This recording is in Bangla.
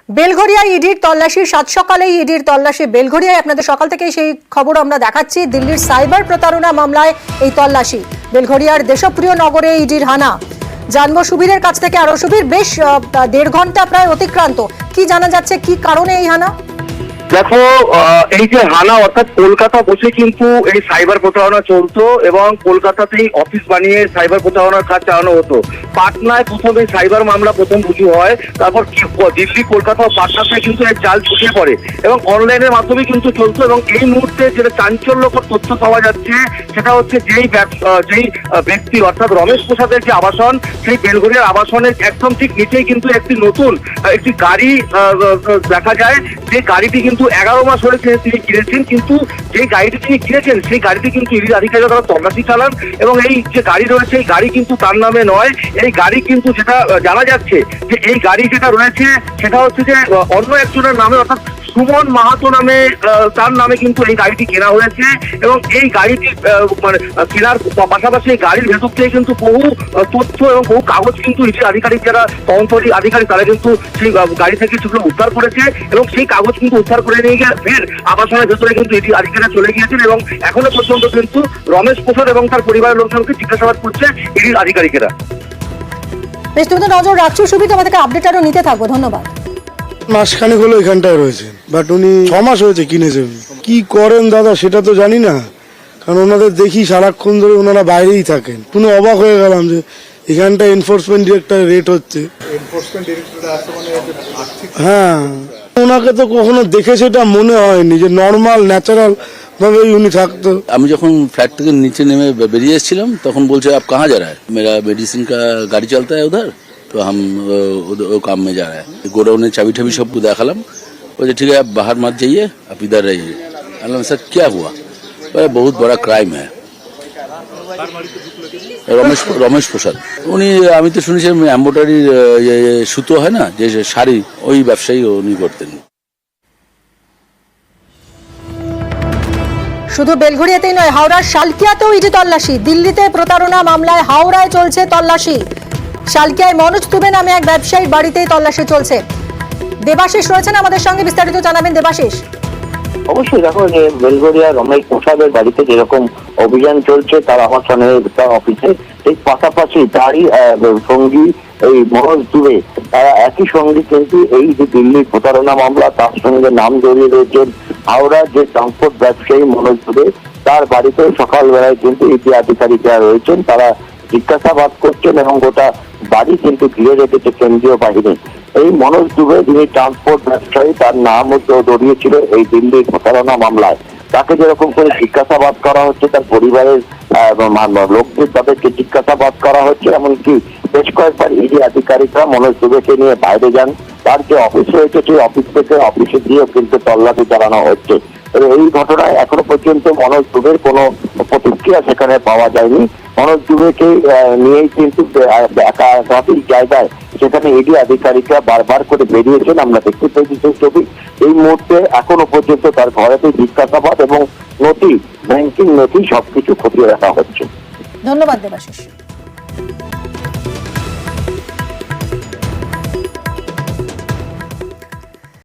বেলঘরিয়ায় ইডির তল্লাশি, সাত সকালেই ইডির তল্লাশি বেলঘরিয়ায়। আপনাদের সকাল থেকেই সেই খবর আমরা দেখাচ্ছি। দিল্লির সাইবার প্রতারণা মামলায় এই তল্লাশি। বেলঘরিয়ার দেশপ্রিয় নগরে ইডির হানা। জানবো সুবীরের কাছ থেকে। আরো সুবীর, বেশ 1.5 ঘন্টা প্রায় অতিক্রান্ত, কি জানা যাচ্ছে, কি কারণে এই হানা? দেখো, এই যে হানা, অর্থাৎ কলকাতা বসে কিন্তু এই সাইবার প্রতারণা চলতো এবং কলকাতাতেই অফিস বানিয়ে সাইবার প্রতারণার কাজ চালানো হতো। পাটনায় প্রথমে সাইবার মামলা প্রথম রুজু হয়, তারপর দিল্লি, কলকাতা ও পাটনাতে কিন্তু এর জাল ছড়িয়ে পড়ে এবং অনলাইনের মাধ্যমে কিন্তু চলতো। এবং এই মুহূর্তে যেটা চাঞ্চল্যকর তথ্য পাওয়া যাচ্ছে সেটা হচ্ছে যেই ব্যক্তি অর্থাৎ রমেশ প্রসাদের যে আবাসন, সেই বেলঘরিয়ার আবাসনের একদম ঠিক নিচেই কিন্তু একটি নতুন একটি গাড়ি দেখা যায়। যে গাড়িটি কিন্তু 11 মাস হলে তিনি কিনেছেন, কিন্তু যে গাড়িটি তিনি কিনেছেন সেই গাড়িটি কিন্তু ইডির আধিকারিকরা তারা তল্লাশি চালান এবং এই যে গাড়ি রয়েছে এই গাড়ি কিন্তু তার নামে নয়। এই গাড়ি কিন্তু যেটা জানা যাচ্ছে যে এই গাড়ি যেটা রয়েছে সেটা হচ্ছে যে অন্য একজনের নামে, অর্থাৎ সুমন মাহাতো নামে, তার নামে কিন্তু এই গাড়িটি কেনা হয়েছে। এবং এই গাড়িটি মানে কেনার পাশাপাশি এই গাড়ির ভেতর থেকে কিন্তু বহু তথ্য এবং বহু কাগজ কিন্তু ইডির আধিকারিক, যারা তদন্তকারী আধিকারিক, তারা কিন্তু সেই গাড়ি থেকে সেগুলো উদ্ধার করেছে এবং সেই কাগজ কিন্তু উদ্ধার করে নিয়ে গিয়ে ফের আবাসনের ভেতরে কিন্তু ইডির আধিকারিকরা চলে গিয়েছেন এবং এখনো পর্যন্ত কিন্তু রমেশ প্রসাদ এবং তার পরিবারের লোকজনকে জিজ্ঞাসাবাদ করছে ইডির আধিকারিকেরা। বেশ, তুমি তো নজর রাখছো সুবীর, তোমার থেকে আপডেট আরো নিতে থাকবো। ধন্যবাদ। মাসখানেক হলো এখানটায় রয়েছেন, বাট উনি 6 মাস হয়েছে কিনেছেন। কি করেন দাদা সেটা তো জানি না, কারণ ওনাদের দেখি সারাক্ষণ ধরে ওনারা বাইরেই থাকেন। শুনে অবাক হয়ে গেলাম যে এখানটা এনফোর্সমেন্ট ডিরেক্টর রেট হচ্ছে। হ্যাঁ, ওনাকে তো কখনো দেখে সেটা মনে হয়নি যে নর্মাল ন্যাচারাল ভাবে উনি থাকতো। আমি যখন ফ্ল্যাট থেকে নিচে নেমে বেরিয়ে এসেছিলাম তখন বলছে আপ কাহা যা রা হ্যায়? মেরা মেডিসিন কা গাড়ি চলতা হ্যায় উধার, তো हम वो काम में जा रहा है। गोडाउन चाबी ठाबी सबको देखालाम, बोले ठीक है आप बाहर मत जाइए, आप इधर रहिए। अल्लाह सर क्या हुआ? बोले बहुत बड़ा क्राइम है। রমেশ প্রসাদ উনি, আমি তো শুনেছি এমব্রয়ডারি সুতো হয় না, যে শাড়ি, ওই ব্যবসায়ী উনি করতেন। শুধু বেলঘরিয়াতেই নয়, হাওড়ার শালকিয়াতেও ইডি তল্লাশি। দিল্লিতে প্রতারণা মামলায় হাওড়ায় চলছে তল্লাশি। শালকিয়ায় মনোজ দুবে নামে এক ব্যবসায়ীর বাড়িতেই তল্লাশি চলছে। দেবাশিস রয়েছেন আমাদের সঙ্গে, বিস্তারিত জানাবেন দেবাশিস। অবশ্যই, দেখো যে বেলঘরিয়া রমেশ প্রসাদের বাড়িতে যেরকম অভিযান চলছে তার আবাসনের অফিসে, এই পাশাপাশি তারই সঙ্গী এই মনোজ দুবে, তারা একই সঙ্গে কিন্তু এই যে দিল্লির প্রতারণা মামলা, তার সঙ্গে নাম জড়িয়ে রয়েছেন হাওড়ার যে ট্রান্সপোর্ট ব্যবসায়ী মনোজ দুবে, তার বাড়িতে সকালবেলায় কিন্তু ইডি আধিকারিকরা রয়েছেন। তারা জিজ্ঞাসাবাদ করছেন এবং গোটা বাড়ি কিন্তু ঘিরে রেখেছে কেন্দ্রীয় বাহিনী। এই মনোজ দুবে, যিনি ট্রান্সপোর্ট ব্যবসায়ী, তার নাম জড়িয়েছিল এই দিল্লির প্রতারণা মামলায়। তাকে যেরকম করে জিজ্ঞাসাবাদ করা হচ্ছে, তার পরিবারের লোকদের তাদেরকে জিজ্ঞাসাবাদ করা হচ্ছে। এমনকি বেশ কয়েকবার ইডি আধিকারিকরা মনোজ দুবেকে নিয়ে বাইরে যান। তার যে অফিস রয়েছে সেই অফিস থেকে অফিসে গিয়েও কিন্তু তল্লাশি চালানো হচ্ছে। এই ঘটনায় এখনো পর্যন্ত মনোজ দুবের কোনো প্রতিক্রিয়া সেখানে পাওয়া যায়নি। মনোজ দুবেকে নিয়েই কিন্তু একাধিক জায়গায় সেখানে ইডি আধিকারিকরা বারবার করে বেরিয়েছেন, আমরা দেখতে পেয়েছি সেই ছবি। এই মুহূর্তে এখনো পর্যন্ত তার ঘরেতে জিজ্ঞাসাবাদ এবং নথি, ব্যাংকিং নথি সবকিছু খতিয়ে রাখা হচ্ছে। ধন্যবাদ দেবাশিস।